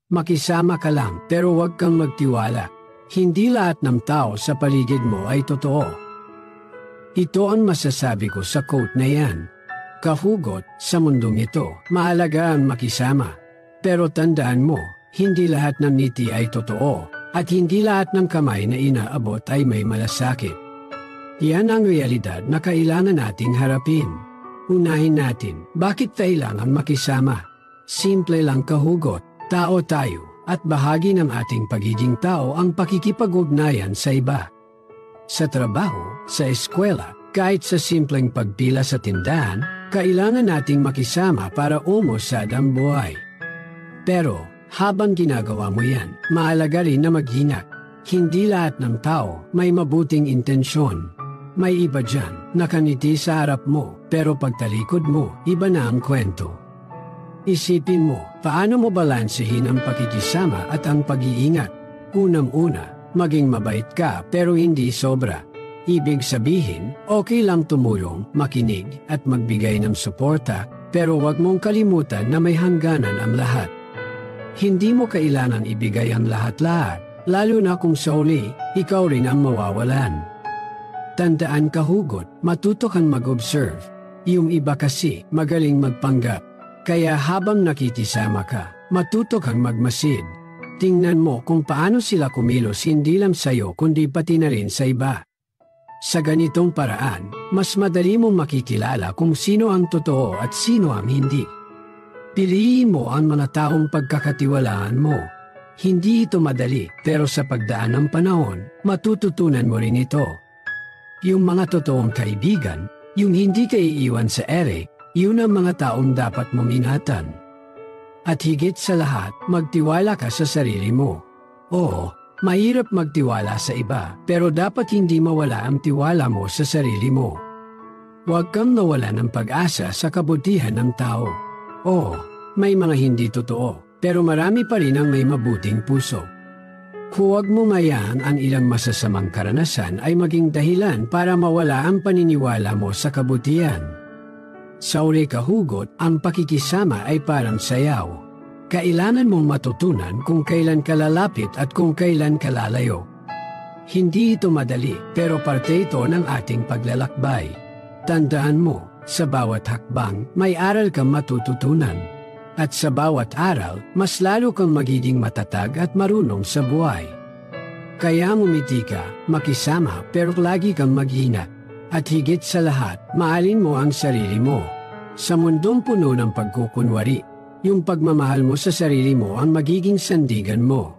Makisama ka lang pero huwag kang magtiwala. Hindi lahat ng tao sa paligid mo ay totoo. Ito ang masasabi ko sa quote na yan. Kahugot, sa mundong ito, mahalaga ang makisama. Pero tandaan mo, hindi lahat ng ngiti ay totoo, at hindi lahat ng kamay na inaabot ay may malasakit. Yan ang realidad na kailangan nating harapin. Unahin natin, bakit kailangan makisama? Simple lang kahugot. Tao tayo, at bahagi ng ating pagiging tao ang pakikipag-ugnayan sa iba. Sa trabaho, sa eskwela, kahit sa simpleng pagpila sa tindahan, kailangan nating makisama para umusad ang buhay. Pero, habang ginagawa mo yan, mahalaga rin na mag-ingat. Hindi lahat ng tao may mabuting intensyon. May iba dyan, nakaniti sa harap mo, pero pagtalikod mo, iba na ang kwento. Isipin mo, paano mo balansehin ang pakikisama at ang pag-iingat? Unang-una, maging mabait ka pero hindi sobra. Ibig sabihin, okay lang tumulong, makinig at magbigay ng suporta, pero huwag mong kalimutan na may hangganan ang lahat. Hindi mo kailangan ibigay ang lahat-lahat, lalo na kung sa uli, ikaw rin ang mawawalan. Tandaan kahugot, matuto kang mag-observe. Yung iba kasi, magaling magpanggap. Kaya habang nakikisama ka, matuto kang magmasid. Tingnan mo kung paano sila kumilos hindi lang sa'yo kundi pati na rin sa iba. Sa ganitong paraan, mas madali mong makikilala kung sino ang totoo at sino ang hindi. Piliin mo ang mga taong pagkakatiwalaan mo. Hindi ito madali, pero sa pagdaan ng panahon, matututunan mo rin ito. Yung mga totoong kaibigan, yung hindi ka iiwan sa ere, yun ang mga taong dapat mong ingatan. At higit sa lahat, magtiwala ka sa sarili mo. Oo, mahirap magtiwala sa iba, pero dapat hindi mawala ang tiwala mo sa sarili mo. Huwag kang nawala ng pag-asa sa kabutihan ng tao. Oo, may mga hindi totoo, pero marami pa rin ang may mabuting puso. Huwag mo mayaan ang ilang masasamang karanasan ay maging dahilan para mawala ang paniniwala mo sa kabutihan. Sa uri kahugot, ang pakikisama ay parang sayaw. Kailangan mong matutunan kung kailan ka lalapit at kung kailan ka lalayo. Hindi ito madali, pero parte ito ng ating paglalakbay. Tandaan mo, sa bawat hakbang, may aral kang matututunan. At sa bawat aral, mas lalo kang magiging matatag at marunong sa buhay. Kaya ngumiti ka, makisama, pero lagi kang mag-ingat. At higit sa lahat, mahalin mo ang sarili mo. Sa mundong puno ng pagkukunwari, yung pagmamahal mo sa sarili mo ang magiging sandigan mo.